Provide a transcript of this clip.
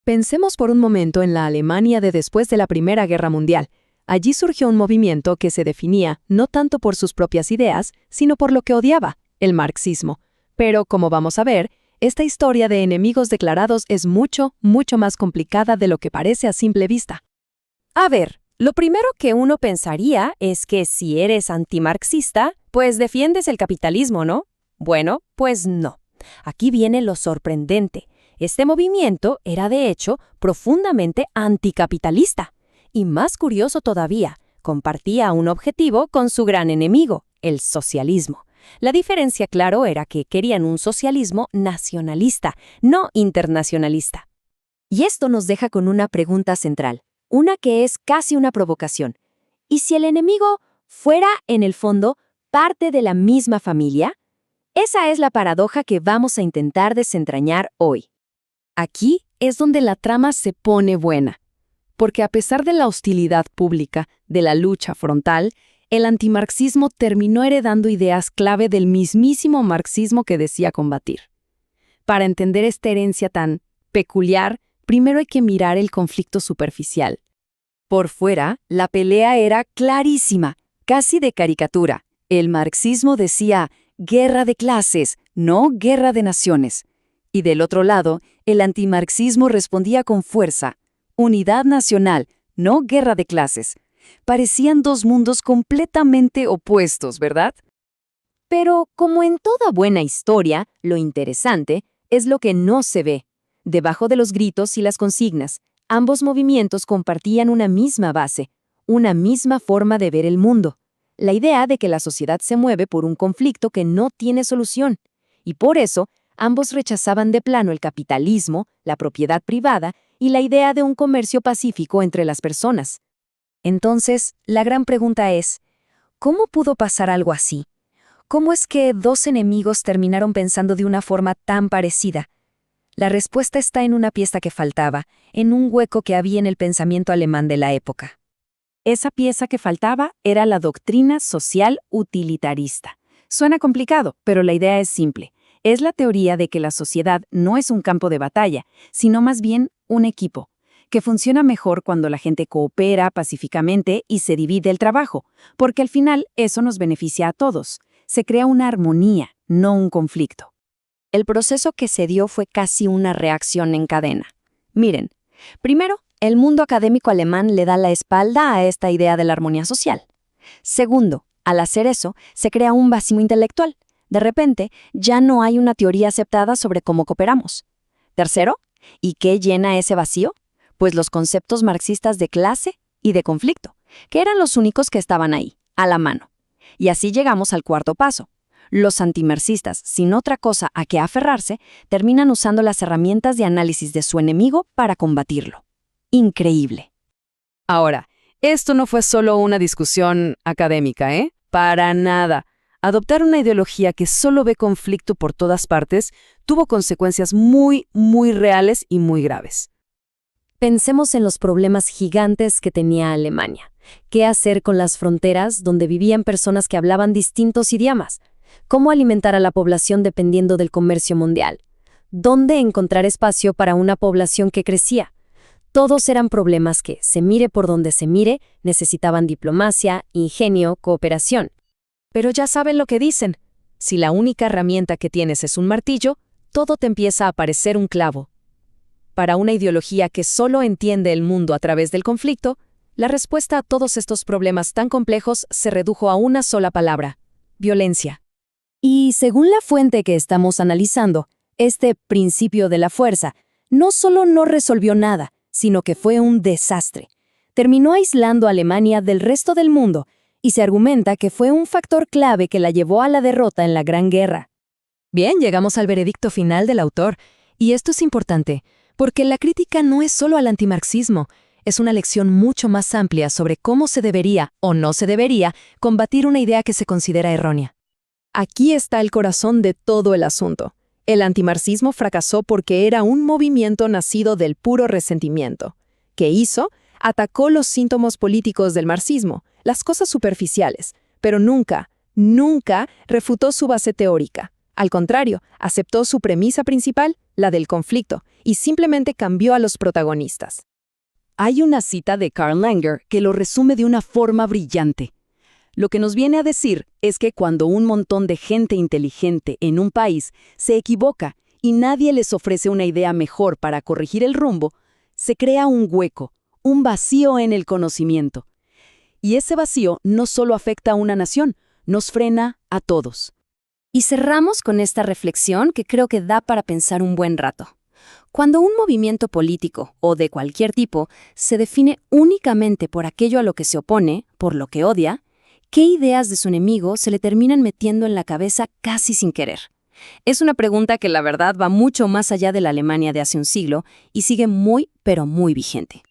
Pensemos por un momento en la Alemania de después de la Primera Guerra Mundial. Allí surgió un movimiento que se definía no tanto por sus propias ideas, sino por lo que odiaba, el marxismo. Pero, como vamos a ver, esta historia de enemigos declarados es mucho, mucho más complicada de lo que parece a simple vista. A ver, lo primero que uno pensaría es que si eres antimarxista, pues defiendes el capitalismo, ¿no? Bueno, pues no. Aquí viene lo sorprendente. Este movimiento era, de hecho, profundamente anticapitalista. Y más curioso todavía, compartía un objetivo con su gran enemigo, el socialismo. La diferencia, claro, era que querían un socialismo nacionalista, no internacionalista. Y esto nos deja con una pregunta central, una que es casi una provocación. ¿Y si el enemigo fuera, en el fondo, parte de la misma familia? Esa es la paradoja que vamos a intentar desentrañar hoy. Aquí es donde la trama se pone buena, porque a pesar de la hostilidad pública, de la lucha frontal, el antimarxismo terminó heredando ideas clave del mismísimo marxismo que decía combatir. Para entender esta herencia tan peculiar, primero hay que mirar el conflicto superficial. Por fuera, la pelea era clarísima, casi de caricatura. El marxismo decía guerra de clases, no guerra de naciones. Y del otro lado, el antimarxismo respondía con fuerza, unidad nacional, no guerra de clases. Parecían dos mundos completamente opuestos, ¿verdad? Pero, como en toda buena historia, lo interesante es lo que no se ve. Debajo de los gritos y las consignas, ambos movimientos compartían una misma base, una misma forma de ver el mundo. La idea de que la sociedad se mueve por un conflicto que no tiene solución. Y por eso, ambos rechazaban de plano el capitalismo, la propiedad privada y la idea de un comercio pacífico entre las personas. Entonces, la gran pregunta es, ¿cómo pudo pasar algo así? ¿Cómo es que dos enemigos terminaron pensando de una forma tan parecida? La respuesta está en una pieza que faltaba, en un hueco que había en el pensamiento alemán de la época. Esa pieza que faltaba era la doctrina social utilitarista. Suena complicado, pero la idea es simple. Es la teoría de que la sociedad no es un campo de batalla, sino más bien un equipo, que funciona mejor cuando la gente coopera pacíficamente y se divide el trabajo, porque al final eso nos beneficia a todos. Se crea una armonía, no un conflicto. El proceso que se dio fue casi una reacción en cadena. Miren, primero, el mundo académico alemán le da la espalda a esta idea de la armonía social. Segundo, al hacer eso, se crea un vacío intelectual. De repente, ya no hay una teoría aceptada sobre cómo cooperamos. Tercero, ¿y qué llena ese vacío? Pues los conceptos marxistas de clase y de conflicto, que eran los únicos que estaban ahí, a la mano. Y así llegamos al cuarto paso. Los antimarxistas, sin otra cosa a que aferrarse, terminan usando las herramientas de análisis de su enemigo para combatirlo. Increíble. Ahora, esto no fue solo una discusión académica, ¿eh? Para nada. Adoptar una ideología que solo ve conflicto por todas partes tuvo consecuencias muy, muy reales y muy graves. Pensemos en los problemas gigantes que tenía Alemania. ¿Qué hacer con las fronteras donde vivían personas que hablaban distintos idiomas? ¿Cómo alimentar a la población dependiendo del comercio mundial? ¿Dónde encontrar espacio para una población que crecía? Todos eran problemas que, se mire por donde se mire, necesitaban diplomacia, ingenio, cooperación. Pero ya saben lo que dicen. Si la única herramienta que tienes es un martillo, todo te empieza a parecer un clavo. Para una ideología que solo entiende el mundo a través del conflicto, la respuesta a todos estos problemas tan complejos se redujo a una sola palabra: violencia. Y según la fuente que estamos analizando, este principio de la fuerza no solo no resolvió nada, sino que fue un desastre. Terminó aislando a Alemania del resto del mundo y se argumenta que fue un factor clave que la llevó a la derrota en la Gran Guerra. Bien, llegamos al veredicto final del autor, y esto es importante, porque la crítica no es solo al antimarxismo, es una lección mucho más amplia sobre cómo se debería, o no se debería, combatir una idea que se considera errónea. Aquí está el corazón de todo el asunto. El antimarxismo fracasó porque era un movimiento nacido del puro resentimiento. ¿Qué hizo? Atacó los síntomas políticos del marxismo, las cosas superficiales, pero nunca refutó su base teórica. Al contrario, aceptó su premisa principal: la del conflicto, y simplemente cambió a los protagonistas. Hay una cita de Karl Langer que lo resume de una forma brillante. Lo que nos viene a decir es que cuando un montón de gente inteligente en un país se equivoca y nadie les ofrece una idea mejor para corregir el rumbo, se crea un hueco, un vacío en el conocimiento. Y ese vacío no solo afecta a una nación, nos frena a todos. Y cerramos con esta reflexión que creo que da para pensar un buen rato. Cuando un movimiento político, o de cualquier tipo, se define únicamente por aquello a lo que se opone, por lo que odia, ¿qué ideas de su enemigo se le terminan metiendo en la cabeza casi sin querer? Es una pregunta que la verdad va mucho más allá de la Alemania de hace un siglo y sigue muy, pero muy vigente.